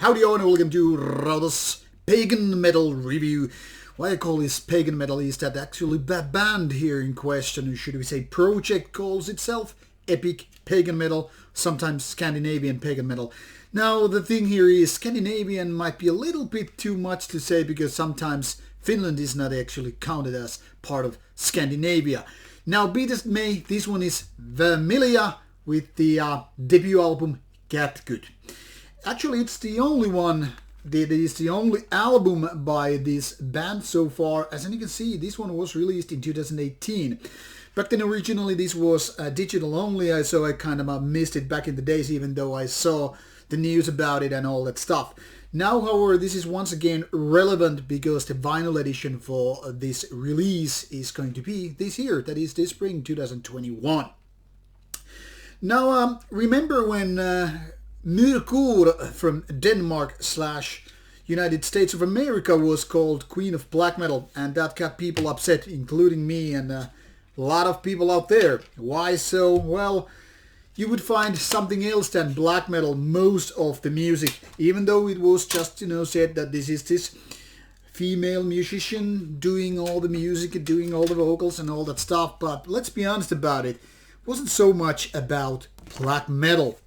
Howdy all and welcome to Rauta's Pagan Metal Review. Why I call this Pagan Metal is that actually the band here in question, or should we say project, calls itself Epic Pagan Metal, sometimes Scandinavian Pagan Metal. Now the thing here is Scandinavian might be a little bit too much to say because sometimes Finland is not actually counted as part of Scandinavia. Now be this may, this one is Vermilia with the debut album Kätkyt. Actually, it's the only one, it is the only album by this band so far. As you can see, this one was released in 2018. Back then originally this was digital only, so I kind of missed it back in the days even though I saw the news about it and all that stuff. Now, however, this is once again relevant because the vinyl edition for this release is going to be this year, that is this spring 2021. Now, remember when Myrkur from Denmark / United States of America was called Queen of Black Metal, and that got people upset, including me and a lot of people out there. Why so? Well, you would find something else than black metal most of the music, even though it was just, said that this is this female musician doing all the music and doing all the vocals and all that stuff. But let's be honest about it, it wasn't so much about black metal.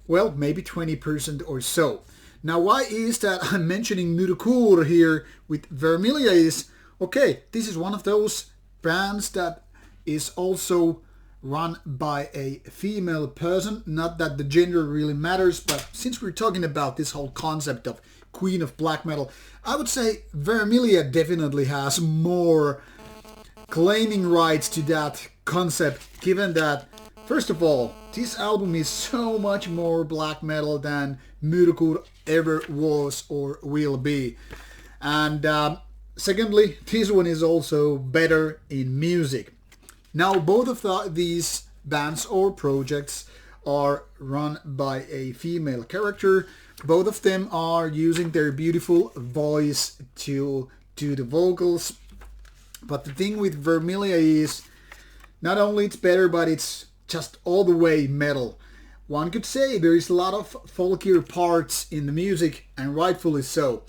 Well, maybe 20% or so. Now, why is that I'm mentioning Myrkur here with Vermilia is, okay, this is one of those bands that is also run by a female person. Not that the gender really matters, but since we're talking about this whole concept of Queen of Black Metal, I would say Vermilia definitely has more claiming rights to that concept, given that, first of all, this album is so much more black metal than Myrkur ever was or will be. And secondly, this one is also better in music. Now, both of these bands or projects are run by a female character. Both of them are using their beautiful voice to do the vocals. But the thing with Vermilia is, not only it's better, but it's just all the way metal. One could say there is a lot of folkier parts in the music, and rightfully so.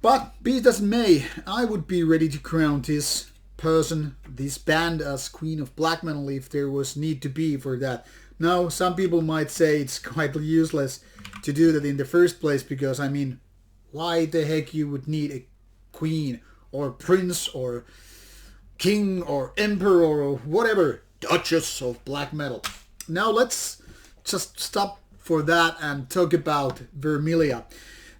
But be it as may, I would be ready to crown this person, this band, as Queen of Black Metal if there was need to be for that. Now, some people might say it's quite useless to do that in the first place because, I mean, why the heck you would need a queen or prince or king or emperor or whatever, Duchess of Black Metal. Now let's just stop for that and talk about Vermilia.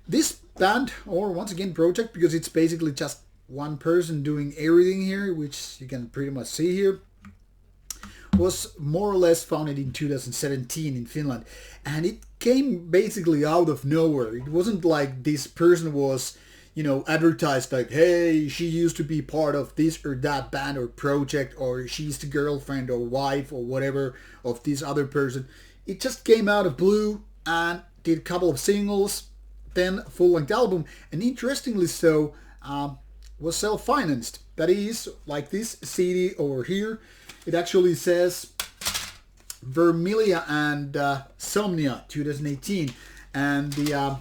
This band, or once again project, because it's basically just one person doing everything here, which you can pretty much see here, was more or less founded in 2017 in Finland. And it came basically out of nowhere. It wasn't like this person was advertised like, hey, she used to be part of this or that band or project, or she's the girlfriend or wife or whatever of this other person. It just came out of blue and did a couple of singles, then a full-length album, and interestingly so, was self-financed. That is, like this CD over here, it actually says Vermilia and Somnia 2018, and the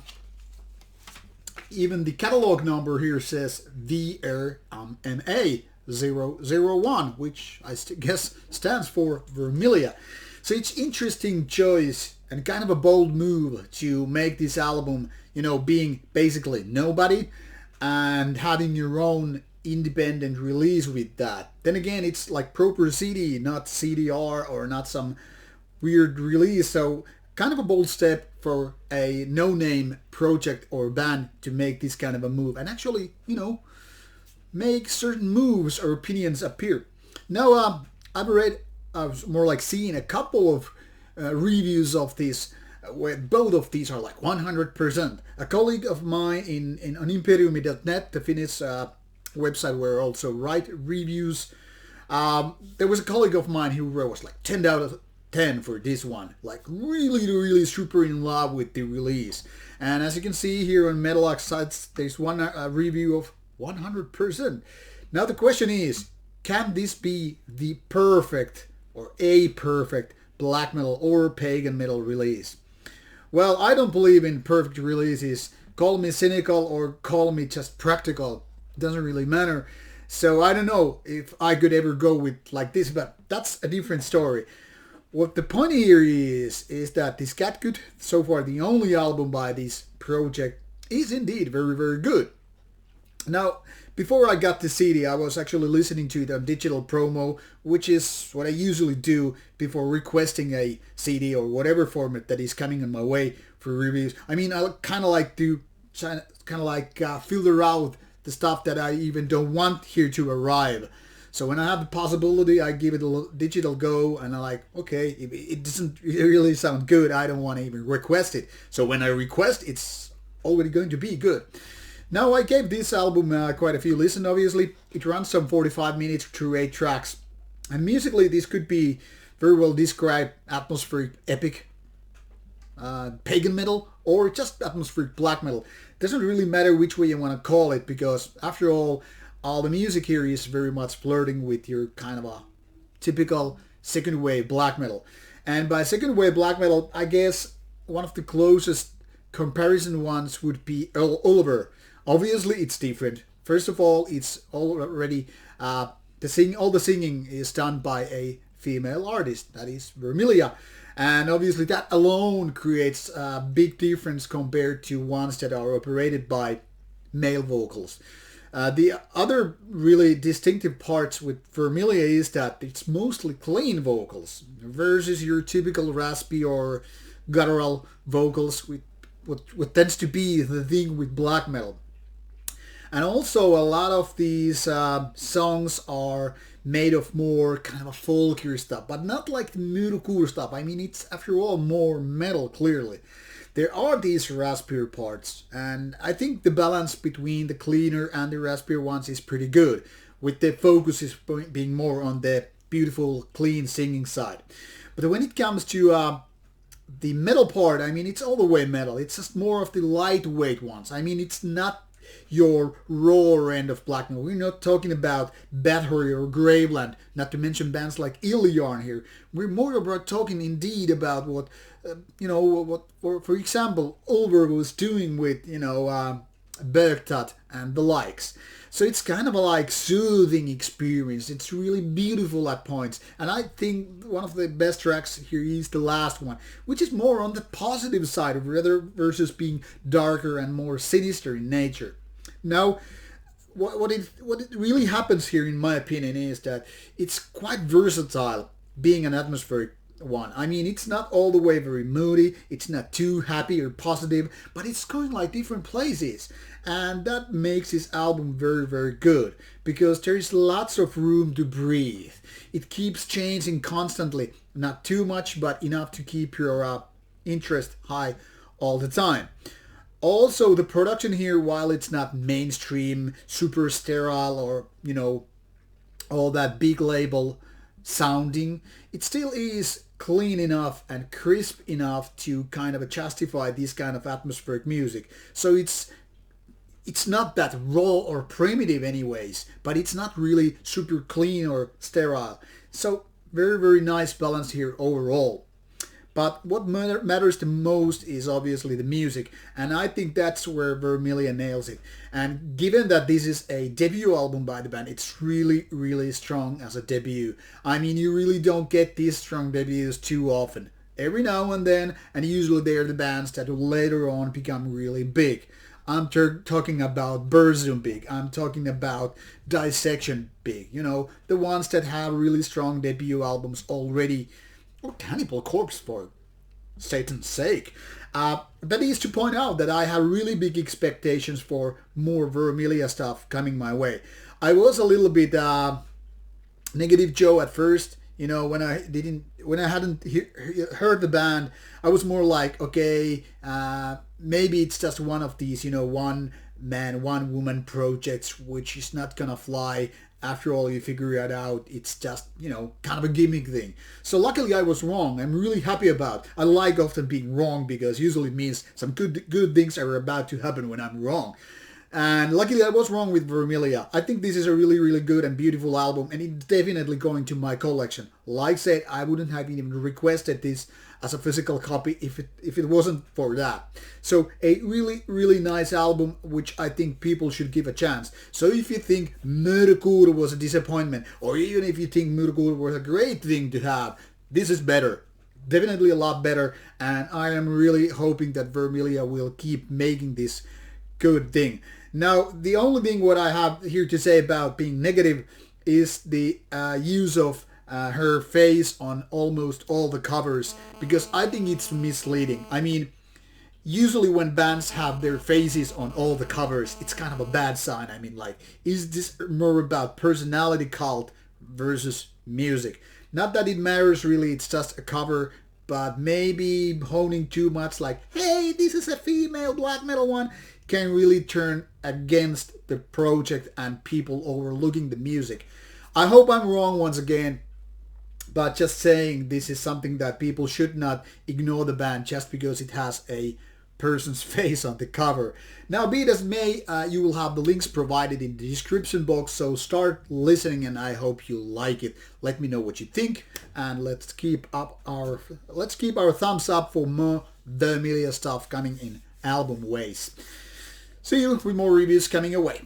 even the catalog number here says VRMA 001, which I guess stands for Vermilia. So it's interesting choice and kind of a bold move to make this album, being basically nobody and having your own independent release with that. Then again, it's like proper CD, not CDR or not some weird release. So kind of a bold step for a no-name project or band to make this kind of a move and actually, make certain moves or opinions appear. Now, I've more like seen a couple of reviews of this where both of these are like 100%. A colleague of mine on imperiumi.net, the Finnish website where I also write reviews, there was a colleague of mine who was like 10 out of 10 for this one, like really super in love with the release. And as you can see here on Metal sites, there's one review of 100%. Now the question is, can this be the perfect or a perfect black metal or pagan metal release? Well, I don't believe in perfect releases. Call me cynical or call me just practical. Doesn't really matter. So I don't know if I could ever go with like this, but that's a different story. What the point here is that this Kätkyt, so far the only album by this project, is indeed very, very good. Now, before I got the CD, I was actually listening to the digital promo, which is what I usually do before requesting a CD or whatever format that is coming on my way for reviews. I mean, I kind of like to filter out the stuff that I even don't want here to arrive. So when I have the possibility, I give it a digital go, and I like, okay, if it doesn't really sound good, I don't want to even request it. So when I request, it's already going to be good. Now, I gave this album quite a few listens, obviously. It runs some 45 minutes through 8 tracks. And musically, this could be very well described atmospheric epic, pagan metal, or just atmospheric black metal. It doesn't really matter which way you want to call it, because after all the music here is very much flirting with your kind of a typical second wave black metal. And by second wave black metal, I guess one of the closest comparison ones would be Oliver. Obviously, it's different. First of all, it's already all the singing is done by a female artist, that is Vermilia, and obviously that alone creates a big difference compared to ones that are operated by male vocals. The other really distinctive parts with Vermilia is that it's mostly clean vocals versus your typical raspy or guttural vocals with what tends to be the thing with black metal. And also a lot of these songs are made of more kind of a folkier stuff, but not like the metalcore stuff. I mean, it's after all more metal, clearly. There are these raspier parts, and I think the balance between the cleaner and the raspier ones is pretty good, with the focus is being more on the beautiful, clean singing side. But when it comes to the metal part, I mean, it's all the way metal. It's just more of the lightweight ones. I mean, it's not your raw end of black metal. We're not talking about Bathory or Graveland, not to mention bands like Iliarn here. We're more about talking indeed about what, for example, Ulver was doing with, Bergtat and the likes. So it's kind of a like soothing experience. It's really beautiful at points. And I think one of the best tracks here is the last one, which is more on the positive side of rather versus being darker and more sinister in nature. Now, what it really happens here, in my opinion, is that it's quite versatile, being an atmospheric one. I mean, it's not all the way very moody, it's not too happy or positive, but it's going like different places. And that makes this album very, very good, because there is lots of room to breathe. It keeps changing constantly, not too much, but enough to keep your interest high all the time. Also, the production here, while it's not mainstream, super sterile, or, all that big label sounding, it still is clean enough and crisp enough to kind of justify this kind of atmospheric music. So it's not that raw or primitive anyways, but it's not really super clean or sterile. So very, very nice balance here overall. But what matters the most is obviously the music, and I think that's where Vermilia nails it. And given that this is a debut album by the band, it's really, really strong as a debut. I mean, you really don't get these strong debuts too often. Every now and then, and usually they're the bands that will later on become really big. I'm talking about Burzum big. I'm talking about Dissection big. The ones that have really strong debut albums already. Or Cannibal Corpse, for Satan's sake. That is to point out that I have really big expectations for more Vermilia stuff coming my way. I was a little bit negative Joe at first. When I hadn't heard the band, I was more like, okay, maybe it's just one of these, one man, one woman projects, which is not gonna fly. After all, you figure it out, it's just, kind of a gimmick thing. So luckily I was wrong. I'm really happy about it. I like often being wrong, because usually it means some good things are about to happen when I'm wrong. And luckily I was wrong with Vermilia. I think this is a really, really good and beautiful album, and it's definitely going to my collection. Like I said, I wouldn't have even requested this as a physical copy if it wasn't for that. So a really, really nice album, which I think people should give a chance. So if you think Murkur was a disappointment, or even if you think Murkur was a great thing to have, this is better. Definitely a lot better, and I am really hoping that Vermilia will keep making this good thing. Now, the only thing what I have here to say about being negative is the use of her face on almost all the covers, because I think it's misleading. I mean, usually when bands have their faces on all the covers, it's kind of a bad sign. I mean, like, is this more about personality cult versus music? Not that it matters really, it's just a cover, but maybe honing too much like, hey, this is a female black metal one, can really turn against the project and people overlooking the music. I hope I'm wrong once again, but just saying this is something that people should not ignore the band just because it has a person's face on the cover. Now, be it as may, you will have the links provided in the description box, so start listening and I hope you like it. Let me know what you think, and let's keep our thumbs up for more Vermilia stuff coming in album ways. See you with more reviews coming away.